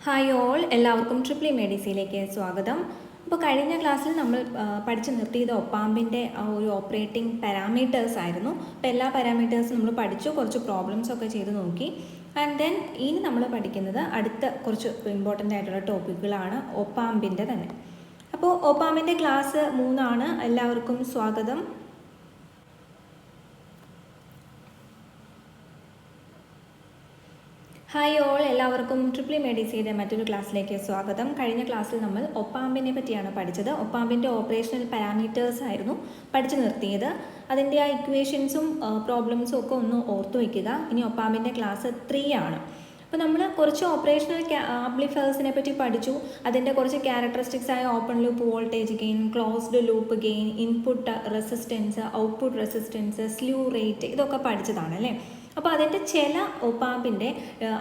Hi all, എല്ലാവർക്കും triple മെഡിസിയിലേക്ക് സ്വാഗതം. അപ്പോൾ കഴിഞ്ഞ ക്ലാസ്സിൽ നമ്മൾ പഠിച്ചു നിർത്തിയത് ഒപ്പാമ്പിൻ്റെ ഒരു ഓപ്പറേറ്റിംഗ് പാരാമീറ്റേഴ്സ് ആയിരുന്നു. അപ്പോൾ എല്ലാ പാരാമീറ്റേഴ്സും നമ്മൾ പഠിച്ചു, കുറച്ച് പ്രോബ്ലംസ് ഒക്കെ ചെയ്ത് നോക്കി. ആൻഡ് ദെൻ ഇനി നമ്മൾ പഠിക്കുന്നത് അടുത്ത കുറച്ച് ഇമ്പോർട്ടൻ്റ് ആയിട്ടുള്ള ടോപ്പിക്കുകളാണ് ഒപ്പാമ്പിൻ്റെ തന്നെ. അപ്പോൾ ഒപ്പാമ്പിൻ്റെ ക്ലാസ് 3 എല്ലാവർക്കും സ്വാഗതം. ഹായ് ഓൾ, എല്ലാവർക്കും ട്രിപ്പിൾ മെഡിസിയുടെ മറ്റൊരു ക്ലാസ്സിലേക്ക് സ്വാഗതം. കഴിഞ്ഞ ക്ലാസ്സിൽ നമ്മൾ ഒപ്പാമ്പിനെ പറ്റിയാണ് പഠിച്ചത്. ഒപ്പാമ്പിൻ്റെ ഓപ്പറേഷണൽ പാരാമീറ്റേഴ്സ് ആയിരുന്നു പഠിച്ചു നിർത്തിയത്. അതിൻ്റെ ആ ഇക്വേഷൻസും പ്രോബ്ലംസും ഒക്കെ ഒന്ന് ഓർത്തു വയ്ക്കുക. ഇനി ഒപ്പാമ്പിൻ്റെ ക്ലാസ് 3 ആണ്. അപ്പോൾ നമ്മൾ കുറച്ച് ഓപ്പറേഷണൽ ആംപ്ലിഫയേഴ്സിനെ പറ്റി പഠിച്ചു. അതിൻ്റെ കുറച്ച് ക്യാരക്ടറിസ്റ്റിക്സ് ആയ open loop voltage gain, closed loop gain, input resistance, output resistance, slew rate, ഇതൊക്കെ പഠിച്ചതാണ് അല്ലേ. അപ്പോൾ അതിൻ്റെ ചില ഒപ്പാമ്പിൻ്റെ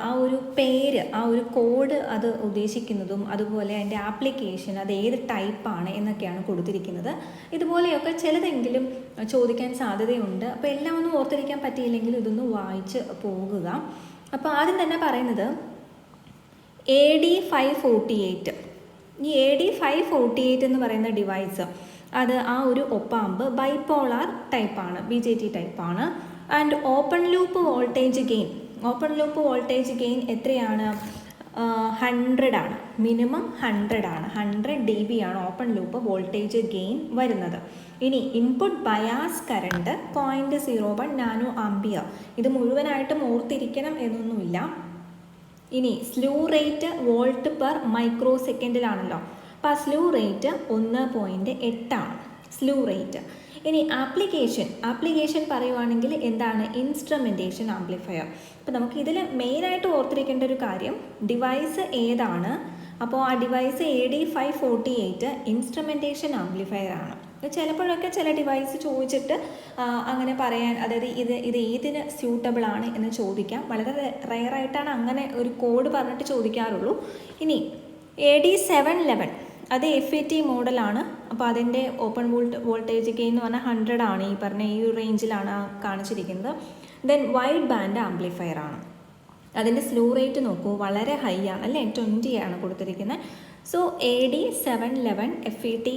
ആ ഒരു പേര്, ആ ഒരു കോഡ് അത് ഉദ്ദേശിക്കുന്നതും അതുപോലെ അതിൻ്റെ ആപ്ലിക്കേഷൻ അത് ഏത് ടൈപ്പാണ് എന്നൊക്കെയാണ് കൊടുത്തിരിക്കുന്നത്. ഇതുപോലെയൊക്കെ ചിലതെങ്കിലും ചോദിക്കാൻ സാധ്യതയുണ്ട്. അപ്പോൾ എല്ലാം ഒന്നും ഓർത്തിരിക്കാൻ പറ്റിയില്ലെങ്കിൽ ഇതൊന്ന് വായിച്ച് പോകുക. അപ്പോൾ ആദ്യം തന്നെ പറയുന്നത് AD548. ഈ AD548 എന്ന് പറയുന്ന ഡിവൈസ് അത് ആ ഒരു ഒപ്പാമ്പ് ബൈപോളാർ ടൈപ്പാണ്, BJT ടൈപ്പാണ്. And open loop voltage gain എത്രയാണ്? 100 ആണ്. മിനിമം 100 ആണ്. 100 dB ആണ് ഓപ്പൺ ലൂപ്പ് വോൾട്ടേജ് ഗെയിൻ വരുന്നത്. ഇനി input bias current 0.01 nano ampere. ഇത് മുഴുവനായിട്ടും ഓർത്തിരിക്കണം എന്നൊന്നുമില്ല. ഇനി slew rate volt per micro സെക്കൻഡിലാണല്ലോ. അപ്പോൾ ആ സ്ലൂ റേറ്റ് 1.8 ആണ് സ്ലൂ റേറ്റ്. ഇനി ആപ്ലിക്കേഷൻ പറയുവാണെങ്കിൽ എന്താണ്? Instrumentation amplifier. അപ്പോൾ നമുക്ക് ഇതിൽ മെയിനായിട്ട് ഓർത്തിരിക്കേണ്ട ഒരു കാര്യം ഡിവൈസ് ഏതാണ്. അപ്പോൾ ആ ഡിവൈസ് AD548 ഇൻസ്ട്രുമെൻറ്റേഷൻ ആംപ്ലിഫയർ ആണ്. ചിലപ്പോഴൊക്കെ ചില ഡിവൈസ് ചോദിച്ചിട്ട് അങ്ങനെ പറയാൻ, അതായത് ഇത് ഏതിന് സ്യൂട്ടബിൾ ആണ് എന്ന് ചോദിക്കാം. വളരെ റെയറായിട്ടാണ് അങ്ങനെ ഒരു കോഡ് പറഞ്ഞിട്ട് ചോദിക്കാറുള്ളൂ. ഇനി AD711 അത് FET മോഡലാണ്. അപ്പോൾ അതിൻ്റെ ഓപ്പൺ വോൾട്ടേജ് ഗെയിൻ എന്ന് പറഞ്ഞാൽ 100 ആണ്. ഈ പറഞ്ഞ ഈ റേഞ്ചിലാണ് കാണിച്ചിരിക്കുന്നത്. ദെൻ വൈഡ് ബാൻഡ് ആംപ്ലിഫയർ ആണ്. അതിൻ്റെ സ്ലൂ റേറ്റ് നോക്കൂ, വളരെ ഹൈ ആണ് അല്ലേ, 20 ആണ് കൊടുത്തിരിക്കുന്നത്. സോ AD711 FET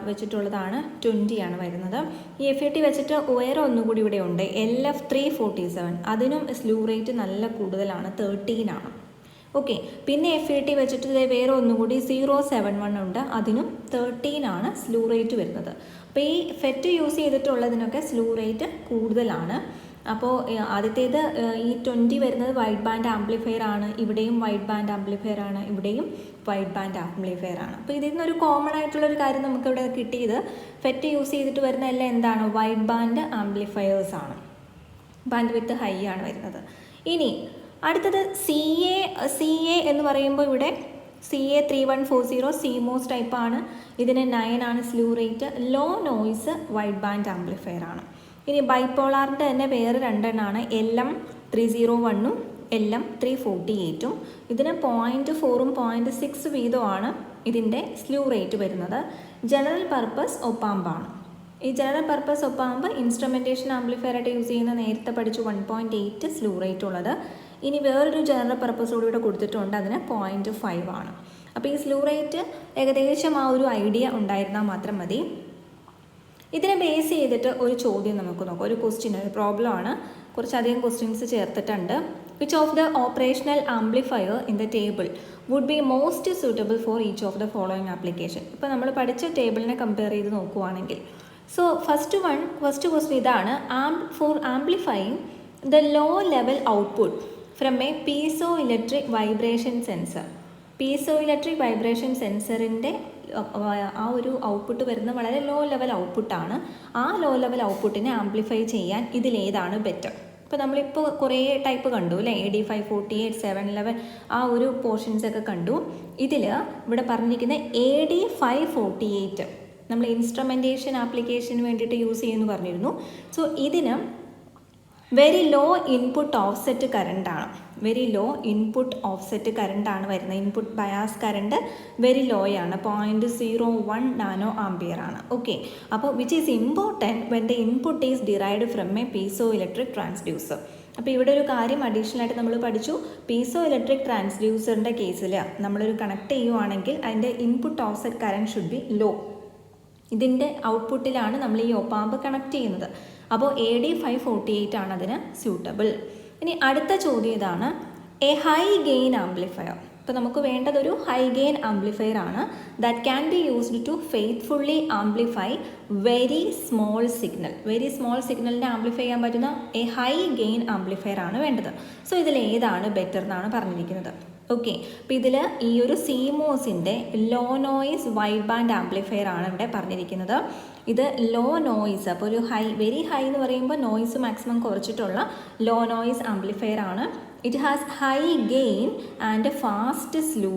വെച്ചിട്ടുള്ളതാണ്, 20 ആണ് വരുന്നത്. ഈ FET വെച്ചിട്ട് വേറെ ഒന്നുകൂടി ഇവിടെ ഉണ്ട്, LF347. അതിനും സ്ലൂ റേറ്റ് നല്ല കൂടുതലാണ്, 13 ആണ്. ഓക്കെ, പിന്നെ FET വെച്ചിട്ട് വേറെ ഒന്നുകൂടി 071 ഉണ്ട്, അതിനും 13 ആണ് സ്ലൂ റേറ്റ് വരുന്നത്. അപ്പോൾ ഈ FET യൂസ് ചെയ്തിട്ടുള്ളതിനൊക്കെ സ്ലൂ റേറ്റ് കൂടുതലാണ്. അപ്പോൾ ആദ്യത്തേത് ഈ 20 വരുന്നത് വൈഡ് ബാൻഡ് ആംപ്ലിഫയർ ആണ്. ഇവിടെയും വൈഡ് ബാൻഡ് ആംപ്ലിഫയർ ആണ്, ഇവിടെയും വൈഡ് ബാൻഡ് ആംപ്ലിഫയർ ആണ്. അപ്പോൾ ഇതിൽ നിന്നൊരു കോമൺ ആയിട്ടുള്ളൊരു കാര്യം നമുക്കിവിടെ കിട്ടിയത്, FET യൂസ് ചെയ്തിട്ട് വരുന്ന എല്ലാം എന്താണ്? വൈഡ് ബാൻഡ് ആംപ്ലിഫയേഴ്സ് ആണ്. ബാൻഡ് വിത്ത് ഹൈ ആണ് വരുന്നത്. ഇനി അടുത്തത് CA എന്ന് പറയുമ്പോൾ ഇവിടെ CA3140 CMOS ടൈപ്പാണ്. ഇതിന് 9 ആണ് slew rate. Low noise wide band amplifier ആണ്. ഇനി ബൈപോളാറിൻ്റെ തന്നെ വേറെ 2 എണ്ണമാണ്, LM301 LM348. ഇതിന് 0.4 0.6 വീതമാണ് ഇതിൻ്റെ സ്ലൂ റേറ്റ് വരുന്നത്. ജനറൽ പർപ്പസ് ഒപ്പാമ്പാണ്. ഈ ജനറൽ പർപ്പസ് ഒപ്പാമ്പ് ഇൻസ്ട്രുമെൻറ്റേഷൻ ആംപ്ലിഫയറായിട്ട് യൂസ് ചെയ്യുന്ന നേരത്തെ പഠിച്ചു 1.8 സ്ലൂ റേറ്റ് ഉള്ളത്. ഇനി വേറൊരു ജനറൽ പർപ്പസ് കൂടി ഇവിടെ കൊടുത്തിട്ടുണ്ട്, അതിന് 0.5 ആണ്. അപ്പോൾ ഈ സ്ലൂ റേറ്റ് ഏകദേശം ആ ഒരു ഐഡിയ ഉണ്ടായിരുന്നാൽ മാത്രം മതി. ഇതിനെ ബേസ് ചെയ്തിട്ട് ഒരു ചോദ്യം നമുക്ക് നോക്കാം, ഒരു ക്വസ്റ്റ്യൻ, ഒരു പ്രോബ്ലം ആണ്. കുറച്ചധികം ക്വസ്റ്റ്യൻസ് ചേർത്തിട്ടുണ്ട്. Which of the operational amplifier in the table would be most suitable for each of the following application. ഇപ്പോൾ നമ്മൾ പഠിച്ച ടേബിളിനെ കമ്പയർ ചെയ്ത് നോക്കുവാണെങ്കിൽ, സോ ഫസ്റ്റ് ക്വസ്റ്റ്യൻ ഇതാണ്. For amplifying the low level output from a piezo electric vibration sensor. Piezoelectric vibration സെൻസറിൻ്റെ ആ ഒരു ഔട്ട്പുട്ട് വരുന്നത് വളരെ ലോ ലെവൽ ഔട്ട്പുട്ടാണ്. ആ ലോ ലെവൽ ഔട്ട്പുട്ടിനെ ആംപ്ലിഫൈ ചെയ്യാൻ ഇതിലേതാണ് ബെറ്റർ? ഇപ്പോൾ നമ്മളിപ്പോൾ കുറേ ടൈപ്പ് കണ്ടു അല്ലേ, AD548 711 ആ ഒരു പോർഷൻസൊക്കെ കണ്ടു. ഇവിടെ പറഞ്ഞിരിക്കുന്ന AD548 നമ്മൾ ഇൻസ്ട്രുമെൻറ്റേഷൻ ആപ്ലിക്കേഷന് വേണ്ടിയിട്ട് യൂസ് ചെയ്യുമെന്ന് പറഞ്ഞിരുന്നു. സോ ഇതിന് വെരി ലോ ഇൻപുട്ട് ഓഫ്സെറ്റ് കറണ്ടാണ്. വെരി ലോ ഇൻപുട്ട് ഓഫ്സെറ്റ് കറണ്ടാണ് വരുന്നത്. Input bias current very low ആണ്, 0.01 നാനോ ആംപിയർ ആണ്. ഓക്കെ, അപ്പോൾ which is important when the input is derived from a piezo electric transducer. അപ്പോൾ ഇവിടെ ഒരു കാര്യം അഡീഷണൽ ആയിട്ട് നമ്മൾ പഠിച്ചു. പീസോ ഇലക്ട്രിക് ട്രാൻസ്ഡ്യൂസറിൻ്റെ കേസിൽ നമ്മളൊരു കണക്ട് ചെയ്യുവാണെങ്കിൽ അതിൻ്റെ input offset current should be low. ഇതിൻ്റെ ഔട്ട്പുട്ടിലാണ് നമ്മൾ ഈ ഒപ്പാമ്പ് കണക്ട് ചെയ്യുന്നത്. അപ്പോൾ AD548 ആണ് അതിന് സ്യൂട്ടബിൾ. ഇനി അടുത്ത ചോദ്യം ഇതാണ്, എ ഹൈ ഗെയിൻ ആംപ്ലിഫയർ. ഇപ്പോൾ നമുക്ക് വേണ്ടതൊരു ഹൈ ഗെയിൻ ആംപ്ലിഫയർ ആണ്. That can be used to faithfully amplify very small signal. Very small സിഗ്നലിനെ ആംപ്ലിഫൈ ചെയ്യാൻ പറ്റുന്ന എ ഹൈ ഗെയിൻ ആംപ്ലിഫയർ ആണ് വേണ്ടത്. സോ ഇതിൽ ഏതാണ് ബെറ്റർ എന്നാണ് പറഞ്ഞിരിക്കുന്നത്. ഓക്കെ, അപ്പോൾ ഇതിൽ ഈ ഒരു CMOSൻ്റെ low noise wide band amplifier ആണ് ഇവിടെ പറഞ്ഞിരിക്കുന്നത്. ഇത് ലോ നോയിസ്, അപ്പോൾ ഒരു വെരി ഹൈ എന്ന് പറയുമ്പോൾ നോയിസ് മാക്സിമം കുറച്ചിട്ടുള്ള ലോ നോയിസ് ആംപ്ലിഫയർ ആണ്. It has high gain and fast slew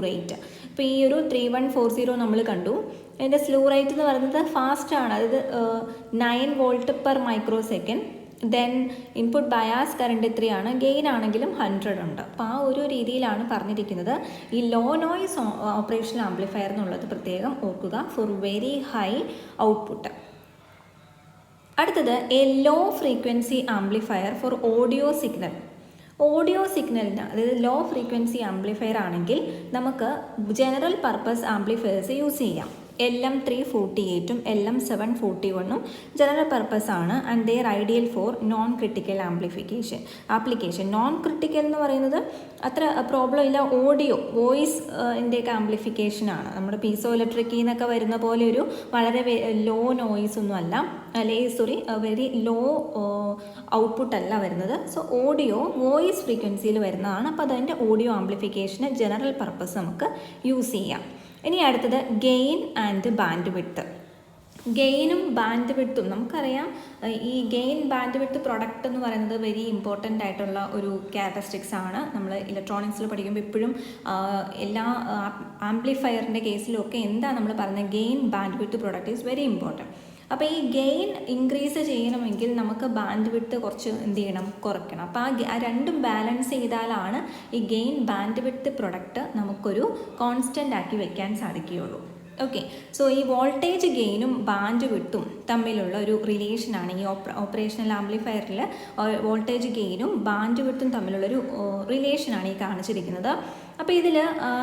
rate. ഇപ്പോൾ ഈ ഒരു 3140 നമ്മൾ കണ്ടു. അതിൻ്റെ സ്ലൂ റേറ്റ് എന്ന് പറയുന്നത് ഫാസ്റ്റ് ആണ്, അതായത് 9 volt per micro second. Then input bias current 3 ആണ്, ഗെയിൻ ആണെങ്കിലും 100 ഉണ്ട്. അപ്പോൾ ആ ഒരു രീതിയിലാണ് പറഞ്ഞിരിക്കുന്നത്. ഈ ലോ നോയിസ് ഓപ്പറേഷണൽ ആംപ്ലിഫയർ എന്നുള്ളത് പ്രത്യേകം ഓർക്കുക ഫോർ വെരി ഹൈ ഔട്ട്പുട്ട്. അടുത്തത് a low frequency amplifier for audio signal. Audio സിഗ്നലിന്, അതായത് ലോ ഫ്രീക്വൻസി ആംപ്ലിഫയർ ആണെങ്കിൽ നമുക്ക് ജനറൽ പർപ്പസ് ആംപ്ലിഫയേഴ്സ് യൂസ് ചെയ്യാം. LM348ഉം LM741ഉം ജനറൽ പർപ്പസ് ആണ് and their ideal four non critical application. Non critical എന്ന് പറയുന്നത് അത്ര പ്രോബ്ലം ഇല്ല, ഓഡിയോ വോയിസ് ഒക്കെ ആംപ്ലിഫിക്കേഷനാണ്. നമ്മുടെ പീസോ ഇലക്ട്രിക്കിൽ നിന്നൊക്കെ വരുന്ന പോലെ ഒരു വളരെ ലോ നോയിസ് ഒന്നും അല്ല, വെരി ലോ ഔട്ട്പുട്ട് അല്ല വരുന്നത്. സോ ഓഡിയോ വോയിസ് ഫ്രീക്വൻസിയിൽ വരുന്നതാണ്. അപ്പോൾ അതിൻ്റെ ഓഡിയോ ആംപ്ലിഫിക്കേഷന് ജനറൽ പർപ്പസ് നമുക്ക് യൂസ് ചെയ്യാം. ഇനി അടുത്തത് ഗെയിൻ ആൻഡ് ബാൻഡ് വിഡ്ത്ത്. ഗെയിനും ബാൻഡ് വിഡ്ത്തും നമുക്കറിയാം. ഈ ഗെയിൻ ബാൻഡ് വിഡ്ത്ത് പ്രൊഡക്റ്റ് എന്ന് പറയുന്നത് വെരി ഇമ്പോർട്ടൻ്റ് ആയിട്ടുള്ള ഒരു ക്യാരക്ടറിസ്റ്റിക്സ് ആണ്. നമ്മൾ ഇലക്ട്രോണിക്സിൽ പഠിക്കുമ്പോൾ എപ്പോഴും എല്ലാ ആംപ്ലിഫയറിൻ്റെ കേസിലും ഒക്കെ എന്താണ് നമ്മൾ പറയുന്നത്, gain band width product is very important. അപ്പോൾ ഈ ഗെയിൻ ഇൻക്രീസ് ചെയ്യണമെങ്കിൽ നമുക്ക് ബാൻഡ് വിഡ്ത്ത് കുറച്ച് എന്ത് ചെയ്യണം, കുറയ്ക്കണം. അപ്പോൾ ആ രണ്ടും ബാലൻസ് ചെയ്താലാണ് ഈ ഗെയിൻ ബാൻഡ് വിഡ്ത്ത് പ്രൊഡക്റ്റ് നമുക്കൊരു കോൺസ്റ്റൻ്റ് ആക്കി വെക്കാൻ സാധിക്കുകയുള്ളൂ. ഓക്കെ, സോ ഈ വോൾട്ടേജ് ഗെയിനും ബാൻഡ് വിഡ്ത്തും തമ്മിലുള്ള ഒരു റിലേഷനാണ് ഈ ഓപ്പറേഷണൽ ആംപ്ലിഫയറിൽ വോൾട്ടേജ് ഗെയിനും ബാൻഡ് വിഡ്ത്തും തമ്മിലുള്ളൊരു റിലേഷനാണ് ഈ കാണിച്ചിരിക്കുന്നത്. അപ്പോൾ ഇതിൽ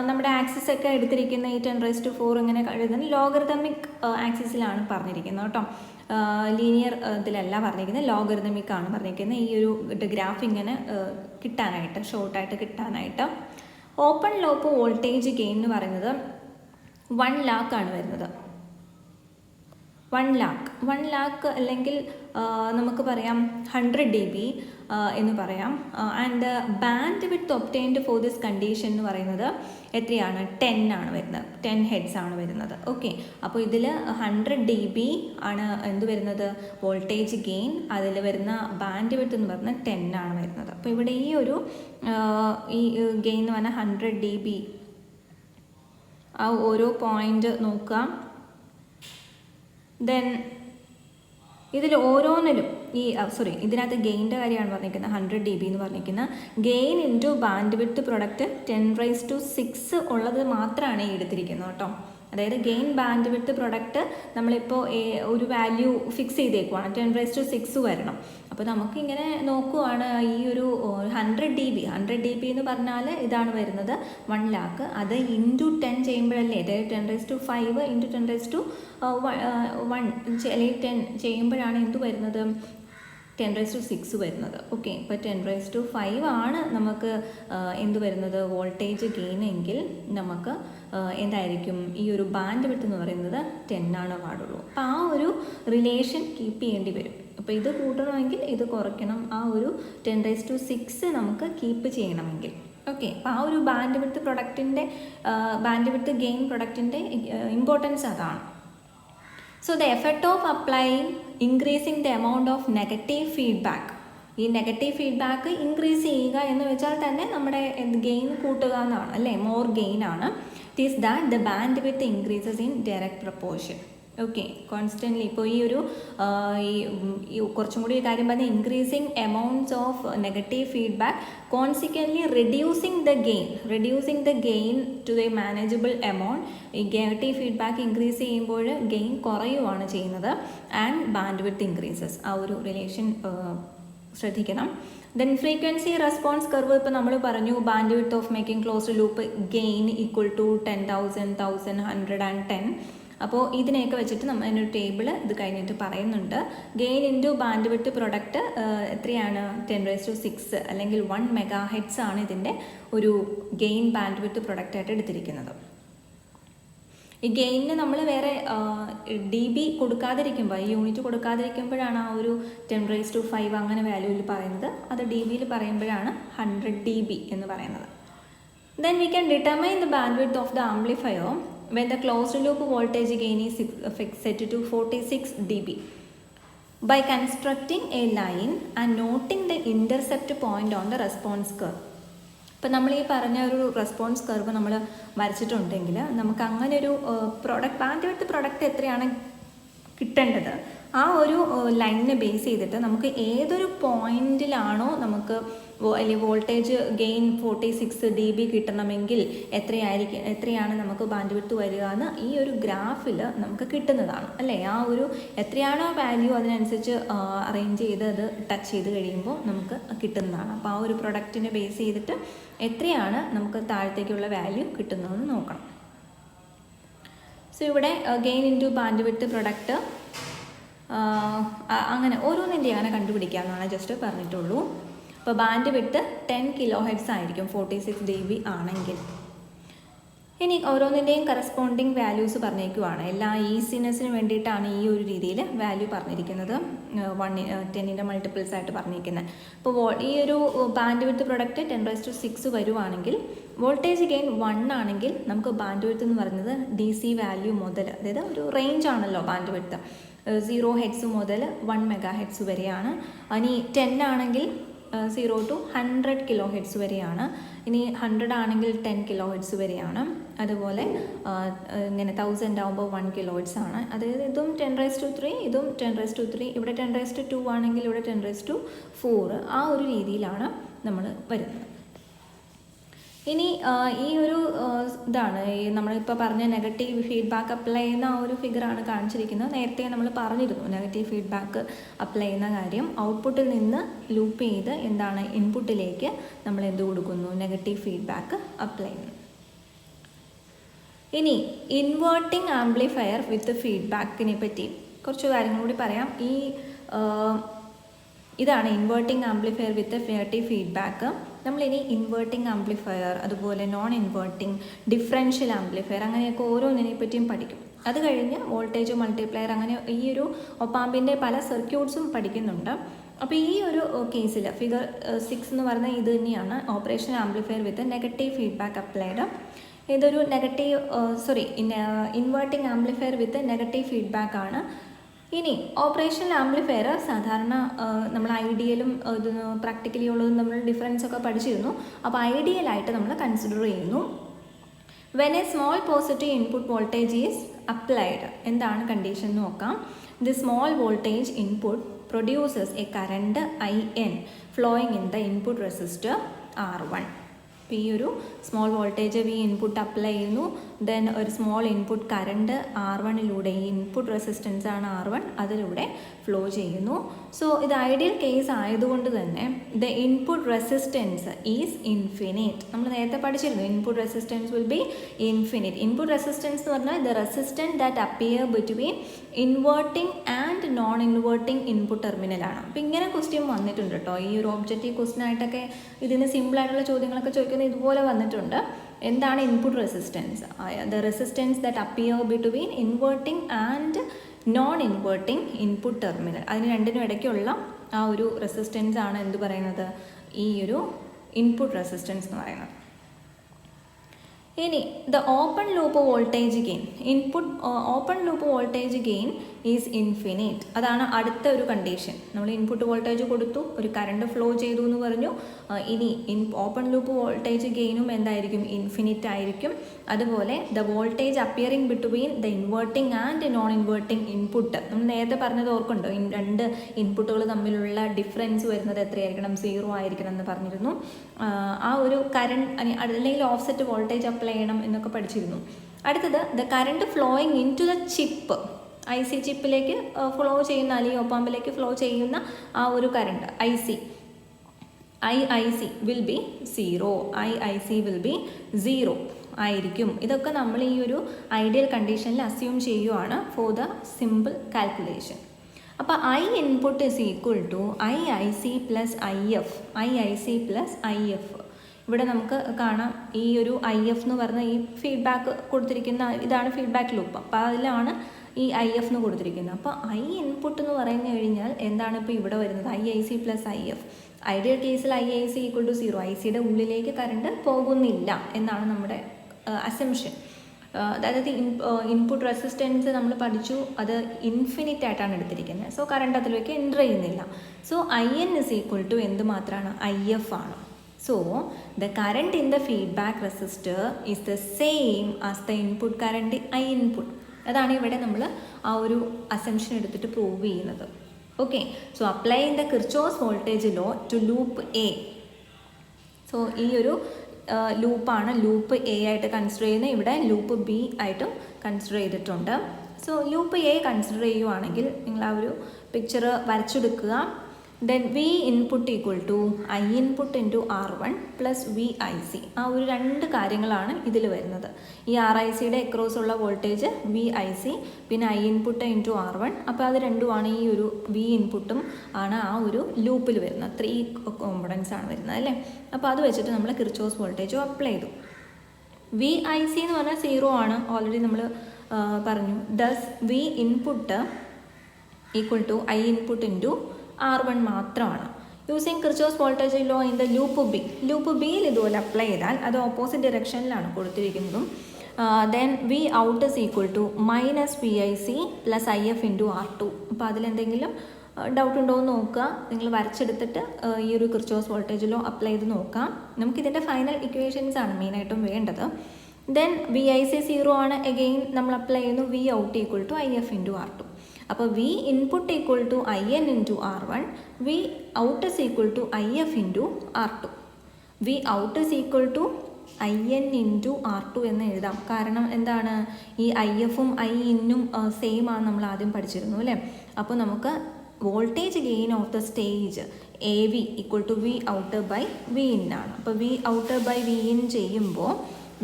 നമ്മുടെ ആക്സിസ് ഒക്കെ എടുത്തിരിക്കുന്ന ഈ 10⁴ ഇങ്ങനെ എഴുതുന്ന ലോഗറിതമിക് ആക്സിസിലാണ് പറഞ്ഞിരിക്കുന്നത് കേട്ടോ. ലീനിയർ ഇതിലല്ല പറഞ്ഞിരിക്കുന്നത്, ലോഗറിതമിക് ആണ് പറഞ്ഞിരിക്കുന്നത്. ഈ ഒരു ഗ്രാഫ് ഇങ്ങനെ കിട്ടാനായിട്ട്, ഷോർട്ടായിട്ട് കിട്ടാനായിട്ട്. ഓപ്പൺ ലൂപ്പ് വോൾട്ടേജ് ഗെയിൻ എന്ന് പറയുന്നത് 1 lakh ആണ് വരുന്നത്. 1 lakh അല്ലെങ്കിൽ നമുക്ക് പറയാം 100 dB എന്ന് പറയാം. And band width obtained for this condition എന്ന് പറയുന്നത് എത്രയാണ്, 10 ആണ് വരുന്നത്, 10 ഹെഡ്സ് ആണ് വരുന്നത്. ഓക്കെ, അപ്പോൾ ഇതിൽ 100 dB ആണ് എന്ത് വരുന്നത്, വോൾട്ടേജ് ഗെയിൻ. അതിൽ വരുന്ന ബാൻഡ് വിഡ്ത്ത് എന്ന് പറഞ്ഞാൽ 10 ആണ് വരുന്നത്. അപ്പോൾ ഇവിടെ ഈ ഒരു ഗെയിൻ എന്ന് പറഞ്ഞാൽ 100 dB. ആ ഓരോ പോയിന്റ് നോക്കാം. ദെൻ ഇതിൽ ഓരോന്നിലും ഇതിനകത്ത് ഗെയിൻ്റെ കാര്യമാണ് പറഞ്ഞിരിക്കുന്നത്. 100 dB എന്ന് പറഞ്ഞിരിക്കുന്നത് gain into band width product 10⁻6 ഉള്ളത് മാത്രമാണ് ഈ എടുത്തിരിക്കുന്നത് കേട്ടോ. അതായത് ഗെയിൻ ബാൻഡ് വിഡ്ത്ത് പ്രൊഡക്റ്റ് നമ്മളിപ്പോൾ ഒരു വാല്യൂ ഫിക്സ് ചെയ്തേക്കുവാണ്, 10⁻6 വരണം. അപ്പോൾ നമുക്കിങ്ങനെ നോക്കുവാണ്, ഈ ഒരു 100 dB എന്ന് പറഞ്ഞാൽ ഇതാണ് വരുന്നത് 1 lakh. അത് ഇൻറ്റു 10 ചെയ്യുമ്പോഴല്ലേ, അതായത് 10⁵ ഇൻറ്റു 10⁻1 അല്ലെങ്കിൽ 10 ചെയ്യുമ്പോഴാണ് എന്ത് വരുന്നത്, 10⁻6 വരുന്നത്. ഓക്കെ, ഇപ്പോൾ 10⁵ ആണ് നമുക്ക് എന്ത് വരുന്നത്, വോൾട്ടേജ് ഗെയിൻ എങ്കിൽ നമുക്ക് എന്തായിരിക്കും, ഈ ഒരു ബാൻഡ് വിഡ്ത്ത് എന്ന് പറയുന്നത് 10 ആണ് പാടുള്ളൂ. അപ്പോൾ ആ ഒരു റിലേഷൻ കീപ്പ് ചെയ്യേണ്ടി വരും. അപ്പോൾ ഇത് കൂട്ടണമെങ്കിൽ ഇത് കുറയ്ക്കണം, ആ ഒരു 10⁻6 നമുക്ക് കീപ്പ് ചെയ്യണമെങ്കിൽ. ഓക്കെ, അപ്പോൾ ആ ഒരു ബാൻഡ് വിഡ്ത്ത് ഗെയിൻ പ്രൊഡക്റ്റിൻ്റെ ഇമ്പോർട്ടൻസ് അതാണ്. So the effect of applying increasing the amount of negative feedback, ഈ നെഗറ്റീവ് ഫീഡ്ബാക്ക് ഇൻക്രീസ് ചെയ്യുക എന്ന് വെച്ചാൽ തന്നെ നമ്മുടെ ഗെയിൻ കൂട്ടുക എന്നാണ് അല്ലേ, മോർ ഗെയിൻ ആണ്. It is that the band width increases in direct proportion. Okay, constantly ഇപ്പോൾ ഈ ഒരു കുറച്ചും കൂടി ഒരു കാര്യം പറഞ്ഞാൽ increasing amounts of negative feedback consequently reducing the gain to the manageable amount. ഈ നെഗറ്റീവ് ഫീഡ്ബാക്ക് ഇൻക്രീസ് ചെയ്യുമ്പോൾ ഗെയിൻ കുറയുവാണ് ചെയ്യുന്നത്. And band width increases. ആ ഒരു റിലേഷൻ ശ്രദ്ധിക്കണം. ദെൻ ഫ്രീക്വൻസി റെസ്പോൺസ് കർവ് ഇപ്പോൾ നമ്മൾ പറഞ്ഞു band width of making closed loop gain equal to 10,000, 1,000, 100 and 10. അപ്പോൾ ഇതിനെയൊക്കെ വെച്ചിട്ട് നമ്മൾ അതിനൊരു ടേബിൾ ഇത് കഴിഞ്ഞിട്ട് പറയുന്നുണ്ട്. Gain into band width product എത്രയാണ്? 10⁶ അല്ലെങ്കിൽ 1 MHz ആണ് ഇതിൻ്റെ ഒരു ഗെയിൻ ബാൻഡ് വിഡ്ത്ത് പ്രൊഡക്റ്റായിട്ട് എടുത്തിരിക്കുന്നത്. ഈ ഗെയിനിന് നമ്മൾ വേറെ dB കൊടുക്കാതിരിക്കുമ്പോൾ, ഈ യൂണിറ്റ് കൊടുക്കാതിരിക്കുമ്പോഴാണ് ആ ഒരു 10⁵ അങ്ങനെ വാല്യൂവിൽ പറയുന്നത്. അത് dBയിൽ പറയുമ്പോഴാണ് 100 dB എന്ന് പറയുന്നത്. Then we can determine the bandwidth of the amplifier when the closed loop voltage gain is set to 46 dB by constructing a line and noting the intercept point on the response curve. ഇപ്പോൾ നമ്മൾ ഈ പറഞ്ഞ ഒരു response curve നമ്മൾ വരച്ചിട്ടുണ്ടെങ്കിൽ നമുക്ക് അങ്ങനെ ഒരു band width product എത്രയാണ് കിട്ടേണ്ടത് ആ ഒരു ലൈനിനെ ബേസ് ചെയ്തിട്ട് നമുക്ക് ഏതൊരു പോയിന്റിലാണോ നമുക്ക് അല്ലെങ്കിൽ വോൾട്ടേജ് ഗെയിൻ 46 dB കിട്ടണമെങ്കിൽ എത്രയാണ് നമുക്ക് ബാൻഡ് വിഡ്ത്ത് വരിക എന്ന് ഈ ഒരു ഗ്രാഫിൽ നമുക്ക് കിട്ടുന്നതാണ് അല്ലേ. ആ ഒരു എത്രയാണോ വാല്യൂ അതിനനുസരിച്ച് അറേഞ്ച് ചെയ്ത് അത് ടച്ച് ചെയ്ത് കഴിയുമ്പോൾ നമുക്ക് കിട്ടുന്നതാണ്. അപ്പോൾ ആ ഒരു പ്രൊഡക്റ്റിനെ ബേസ് ചെയ്തിട്ട് എത്രയാണ് നമുക്ക് താഴത്തേക്കുള്ള വാല്യൂ കിട്ടുന്നതെന്ന് നോക്കണം. സോ ഇവിടെ gain into band width product അങ്ങനെ ഓരോന്നിൻ്റെ അങ്ങനെ കണ്ടുപിടിക്കാമെന്നാണ് ജസ്റ്റ് പറഞ്ഞിട്ടുള്ളൂ. അപ്പോൾ ബാൻഡ് വിഡ്ത്ത് 10 kHz ആയിരിക്കും 46 dB ആണെങ്കിൽ. ഇനി ഓരോന്നിൻ്റെയും കറസ്പോണ്ടിങ് വാല്യൂസ് പറഞ്ഞേക്കുവാണ്. എല്ലാ ഈസിനെസ്സിന് വേണ്ടിയിട്ടാണ് ഈ ഒരു രീതിയിൽ വാല്യൂ പറഞ്ഞിരിക്കുന്നത്, 10ൻ്റെ മൾട്ടിപ്പിൾസ് ആയിട്ട് പറഞ്ഞിരിക്കുന്നത്. അപ്പോൾ ഈ ഒരു ബാൻഡ് വിഡ്ത്ത് പ്രൊഡക്റ്റ് 10⁶ വരുവാണെങ്കിൽ വോൾട്ടേജ് ഗെയിൻ 1 ആണെങ്കിൽ നമുക്ക് ബാൻഡ് വിഡ്ത്ത് എന്ന് പറയുന്നത് DC വാല്യൂ മുതൽ, അതായത് ഒരു റേഞ്ച് ആണല്ലോ ബാൻഡ് വിഡ്ത്ത്, 0 Hz മുതൽ 1 MHz വരെയാണ്. ഇനി 10 ആണെങ്കിൽ 0 to 100 kHz വരെയാണ്. ഇനി 100 ആണെങ്കിൽ 10 kHz വരെയാണ്. അതുപോലെ ഇങ്ങനെ 1000 ആകുമ്പോൾ 1 kHz ആണ്. അതായത് ഇതും 10⁻3, ഇതും 10⁻3, ഇവിടെ 10⁻2 ആണെങ്കിൽ ഇവിടെ 10⁻4. ആ ഒരു രീതിയിലാണ് നമ്മൾ വരുന്നത്. ഇനി ഈ ഒരു ഇതാണ് ഈ നമ്മളിപ്പോൾ പറഞ്ഞ നെഗറ്റീവ് ഫീഡ്ബാക്ക് അപ്ലൈ ചെയ്യുന്ന ആ ഒരു ഫിഗറാണ് കാണിച്ചിരിക്കുന്നത്. നേരത്തെ നമ്മൾ പറഞ്ഞിരുന്നു നെഗറ്റീവ് ഫീഡ്ബാക്ക് അപ്ലൈ ചെയ്യുന്ന കാര്യം. ഔട്ട്പുട്ടിൽ നിന്ന് ലൂപ്പ് ചെയ്ത് എന്താണ് ഇൻപുട്ടിലേക്ക് നമ്മൾ എന്ത് കൊടുക്കുന്നു? നെഗറ്റീവ് ഫീഡ്ബാക്ക് അപ്ലൈ ചെയ്യുന്നു. ഇനി ഇൻവേർട്ടിംഗ് ആംപ്ലിഫയർ വിത്ത് ഫീഡ്ബാക്കിനെ പറ്റി കുറച്ച് കാര്യങ്ങൾ കൂടി പറയാം. ഇതാണ് inverting amplifier with negative feedback. നമ്മളിനി ഇൻവേർട്ടിംഗ് ആംപ്ലിഫയർ, അതുപോലെ നോൺ ഇൻവേർട്ടിംഗ്, ഡിഫറൻഷ്യൽ ആംപ്ലിഫയർ, അങ്ങനെയൊക്കെ ഓരോന്നിനെ പറ്റിയും പഠിക്കും. അത് കഴിഞ്ഞ് വോൾട്ടേജ് മൾട്ടിപ്ലയർ, അങ്ങനെ ഈ ഒരു ഒപ്പാമ്പിൻ്റെ പല സർക്യൂട്ട്സും പഠിക്കുന്നുണ്ട്. അപ്പോൾ ഈ ഒരു കേസിൽ ഫിഗർ 6 എന്ന് പറയുന്നത് ഇത് തന്നെയാണ്, operation amplifier with negative feedback applied. ഇതൊരു inverting amplifier with negative feedback ആണ്. ഇനി ഓപ്പറേഷണൽ ആംപ്ലിഫയർ സാധാരണ നമ്മൾ ഐഡിയലും പ്രാക്ടിക്കലി ഉള്ളതും നമ്മൾ ഡിഫറൻസ് ഒക്കെ പഠിച്ചിരുന്നു. അപ്പോൾ ഐഡിയലായിട്ട് നമ്മൾ കൺസിഡർ ചെയ്യുന്നു. When A small positive input voltage is applied, എന്താണ് കണ്ടീഷൻ എന്ന് നോക്കാം. The small voltage input produces A current IN flowing in the input resistor R1. അപ്പോൾ ഈ ഒരു small voltage V input apply ചെയ്യുന്നു. ദെൻ ഒരു സ്മോൾ ഇൻപുട്ട് കറണ്ട് R1ലൂടെ, ഈ input resistance ആണ് R1, അതിലൂടെ ഫ്ലോ ചെയ്യുന്നു. സോ ഇത് ഐഡിയൽ കേസ് ആയതുകൊണ്ട് തന്നെ the input resistance is infinite. നമ്മൾ നേരത്തെ പഠിച്ചിരുന്നു input resistance will be infinite. Input resistance എന്ന് പറഞ്ഞാൽ the resistance that appear between inverting and non inverting input ടെർമിനലാണ്. അപ്പോൾ ഇങ്ങനെ ക്വസ്റ്റ്യൻ വന്നിട്ടുണ്ട് കേട്ടോ. ഈ ഒരു ഒബ്ജക്റ്റീവ് ക്വസ്റ്റ്യൻ ആയിട്ടൊക്കെ ഇതിന് സിമ്പിളായിട്ടുള്ള ചോദ്യങ്ങളൊക്കെ ചോദിക്കുന്നത് ഇതുപോലെ വന്നിട്ടുണ്ട്. എന്താണ് input resistance? The resistance that appear between inverting and non inverting input terminal. അതിന് രണ്ടിനും ഇടയ്ക്കുള്ള ആ ഒരു റെസിസ്റ്റൻസ് ആണ് എന്ത് പറയുന്നത്? ഈ ഒരു ഇൻപുട്ട് റെസിസ്റ്റൻസ് എന്ന് പറയുന്നത്. ഇനി the open loop voltage gain open loop voltage gain is infinite. അതാണ് അടുത്ത ഒരു കണ്ടീഷൻ. നമ്മൾ ഇൻപുട്ട് വോൾട്ടേജ് കൊടുത്തു, ഒരു കറണ്ട് ഫ്ലോ ചെയ്തു എന്ന് പറഞ്ഞു. ഇനി ഓപ്പൺ ലൂപ്പ് വോൾട്ടേജ് ഗെയിനും എന്തായിരിക്കും? ഇൻഫിനിറ്റ് ആയിരിക്കും. അതുപോലെ the voltage appearing between the inverting and non inverting input. നമ്മൾ നേരത്തെ പറഞ്ഞത് ഓർക്കുന്നുണ്ടോ? രണ്ട് ഇൻപുട്ടുകൾ തമ്മിലുള്ള ഡിഫറൻസ് വരുന്നത് എത്രയായിരിക്കണം? 0 ആയിരിക്കണം എന്ന് പറഞ്ഞിരുന്നു. ആ ഒരു കറണ്ട് അല്ലെങ്കിൽ ഓഫ്സെറ്റ് വോൾട്ടേജ് അപ്ലൈ ചെയ്യണം എന്നൊക്കെ പഠിച്ചിരുന്നു. അടുത്തത് the current flowing into the chip. IC ചിപ്പിലേക്ക് ഫ്ലോ ചെയ്യുന്ന അല്ലെങ്കിൽ ഒപ്പാമ്പിലേക്ക് ഫ്ലോ ചെയ്യുന്ന ആ ഒരു current IIC will be 0. IIC will be 0 ആയിരിക്കും. ഇതൊക്കെ നമ്മൾ ഈ ഒരു ഐഡിയൽ കണ്ടീഷനിൽ അസ്യൂം ചെയ്യുവാണ് ഫോർ ദ സിമ്പിൾ കാൽക്കുലേഷൻ. അപ്പോൾ I input is equal to IIC plus IF. ഇവിടെ നമുക്ക് കാണാം ഈ ഒരു IF എന്ന് പറഞ്ഞ ഈ ഫീഡ്ബാക്ക് കൊടുത്തിരിക്കുന്ന ഇതാണ് ഫീഡ്ബാക്ക് ലൂപ്പ്. അപ്പോൾ അതിലാണ് ഈ IF എന്ന് കൊടുത്തിരിക്കുന്നത്. അപ്പോൾ I ഇൻപുട്ട് എന്ന് പറഞ്ഞു കഴിഞ്ഞാൽ എന്താണ് ഇപ്പോൾ ഇവിടെ വരുന്നത്? IIC plus IF. ഐഡിയൽ കേസിൽ IIC ഈക്വൽ ടു 0. ICയുടെ ഉള്ളിലേക്ക് കറണ്ട് പോകുന്നില്ല എന്നാണ് നമ്മുടെ അസംഷൻ. അതായത് ഇൻപുട്ട് റെസിസ്റ്റൻസ് നമ്മൾ പഠിച്ചു, അത് ഇൻഫിനിറ്റ് ആയിട്ടാണ് എടുത്തിരിക്കുന്നത്. സോ കറണ്ട് അതിലേക്ക് എൻ്റർ ചെയ്യുന്നില്ല. So IN is equal to എന്ത് മാത്രമാണ്? IF ആണ്. So the current in the feedback resistor is the same as the input current I input. അതാണ് ഇവിടെ നമ്മൾ ആ ഒരു അസംഷൻ എടുത്തിട്ട് പ്രൂവ് ചെയ്യുന്നത്. Okay, so applying the Kirchhoff's voltage law to loop A. So ഈ ഒരു ലൂപ്പാണ് ലൂപ്പ് A ആയിട്ട് കൺസിഡർ ചെയ്യുന്നത്. ഇവിടെ ലൂപ്പ് B ആയിട്ടും കൺസിഡർ ചെയ്തിട്ടുണ്ട്. സോ ലൂപ്പ് A കൺസിഡർ ചെയ്യുവാണെങ്കിൽ നിങ്ങൾ ആ ഒരു പിക്ചർ വരച്ചെടുക്കുക. Then V input equal to I input into R1 plus VIC. ആ ഒരു രണ്ട് കാര്യങ്ങളാണ് ഇതിൽ വരുന്നത്. ഈ RICയുടെ അക്രോസ് ഉള്ള വോൾട്ടേജ് VIC, പിന്നെ I ഇൻപുട്ട് ഇൻറ്റു R1. അപ്പോൾ അത് രണ്ടുമാണ് ഈ ഒരു V ഇൻപുട്ടും ആണ് ആ ഒരു ലൂപ്പിൽ വരുന്നത്. 3 കോമ്പണൻസ് ആണ് വരുന്നത് അല്ലേ. അപ്പോൾ അത് വെച്ചിട്ട് നമ്മൾ കിർച്ചോസ് വോൾട്ടേജും അപ്ലൈ ചെയ്തു. VIC എന്ന് പറഞ്ഞാൽ 0 ആണ്, ഓൾറെഡി നമ്മൾ പറഞ്ഞു. Thus V input equal to I input into R1 മാത്രമാണ്. Using Kirchhoff's voltage law in the loop ബിയിൽ ഇതുപോലെ അപ്ലൈ ചെയ്താൽ അത് ഓപ്പോസിറ്റ് ഡയറക്ഷനിലാണ് കൊടുത്തിരിക്കുന്നതും. Then V out is equal to minus VIC plus IF into R2. അപ്പോൾ അതിലെന്തെങ്കിലും ഡൗട്ട് ഉണ്ടോ എന്ന് നോക്കുക. നിങ്ങൾ വരച്ചെടുത്തിട്ട് ഈ ഒരു കിർച്ചോസ് വോൾട്ടേജ് ലോ അപ്ലൈ ചെയ്ത് നോക്കാം. നമുക്കിതിൻ്റെ ഫൈനൽ ഇക്വേഷൻസ് ആണ് മെയിനായിട്ടും വേണ്ടത്. ദെൻ VIC 0 ആണ്. എഗെയിൻ നമ്മൾ അപ്ലൈ ചെയ്യുന്നു V out equal to IF into R2. അപ്പോൾ V input equal to IN into R1, V out is equal to IF into R2. V out is equal to IN into R2 എന്ന് എഴുതാം. കാരണം എന്താണ്? ഈ IFും IIനും same ആണ്, നമ്മൾ ആദ്യം പഠിച്ചിരുന്നു അല്ലേ. അപ്പോൾ നമുക്ക് voltage gain of the stage AV equal to V out by V in ആണ്. അപ്പോൾ V out by V in ചെയ്യുമ്പോൾ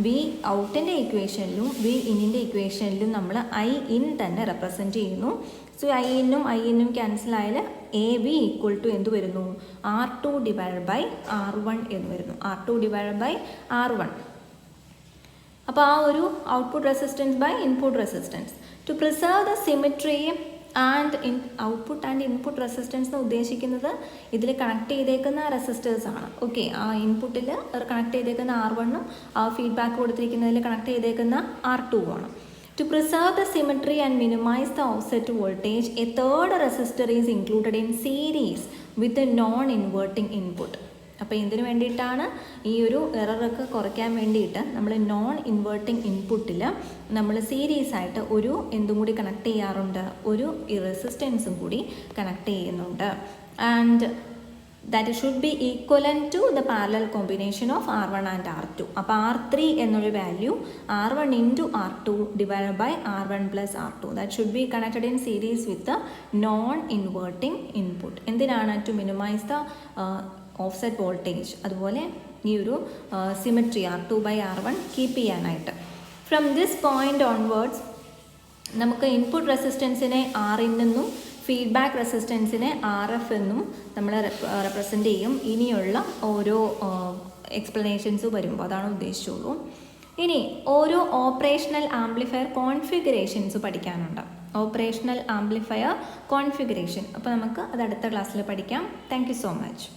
V ഔട്ടിൻ്റെ ഇക്വേഷനിലും V ഇന്നിൻ്റെ ഇക്വേഷനിലും നമ്മൾ I ഇൻ തന്നെ റെപ്രസെൻറ്റ് ചെയ്യുന്നു. സോ I ഇന്നും ക്യാൻസൽ ആയാൽ AB ഈക്വൽ ടു എന്ത് വരുന്നു? R2 ഡിവൈഡ് ബൈ R1 എന്ന് വരുന്നു. R2 divide by R1. അപ്പോൾ ആ ഒരു output resistance by input resistance. To preserve the symmetry and output and input resistance എന്ന് ഉദ്ദേശിക്കുന്നത് ഇതിൽ കണക്ട് ചെയ്തേക്കുന്ന റെസിസ്റ്റേഴ്സ് ആണ്. ഓക്കെ, ആ ഇൻപുട്ടിൽ കണക്ട് ചെയ്തേക്കുന്ന R1ഉം ആ ഫീഡ്ബാക്ക് കൊടുത്തിരിക്കുന്നതിൽ കണക്ട് ചെയ്തേക്കുന്ന R2 ആണ്. To preserve the symmetry and minimize the offset voltage, a third resistor is included in series with a non-inverting input. അപ്പോൾ ഇതിന് വേണ്ടിയിട്ടാണ് ഈ ഒരു എററൊക്കെ കുറയ്ക്കാൻ വേണ്ടിയിട്ട് നമ്മൾ നോൺ ഇൻവേർട്ടിംഗ് ഇൻപുട്ടിൽ നമ്മൾ സീരീസ് ആയിട്ട് ഒരു എന്തും കൂടി കണക്ട് ചെയ്യാറുണ്ട്, ഒരു റെസിസ്റ്റൻസും കൂടി കണക്ട് ചെയ്യുന്നുണ്ട്. And that should be equivalent to the parallel combination of R1 and R2. അപ്പോൾ R3 എന്നൊരു value R1 into R2 divided by R1 plus R2. That should be connected in series with the non-inverting input. എന്തിനാണ്? To minimize the offset voltage. അതുപോലെ ഈ ഒരു symmetry R2 by R1 keep ചെയ്യാനായിട്ട്. From this point onwards നമുക്ക് input റെസിസ്റ്റൻസിനെ R എന്നും feedback റെസിസ്റ്റൻസിനെ RF എന്നും നമ്മൾ represent ചെയ്യും. ഇനിയുള്ള ഓരോ എക്സ്പ്ലനേഷൻസ് വരുമ്പോൾ അതാണ് ഉദ്ദേശിച്ചുള്ളൂ. ഇനി ഓരോ ഓപ്പറേഷണൽ ആംപ്ലിഫയർ കോൺഫിഗറേഷൻസ് പഠിക്കാനുണ്ട്. ഓപ്പറേഷണൽ ആംപ്ലിഫയർ കോൺഫിഗറേഷൻ അപ്പോൾ നമുക്ക് അത് അടുത്ത ക്ലാസ്സിൽ പഠിക്കാം. Thank you so much.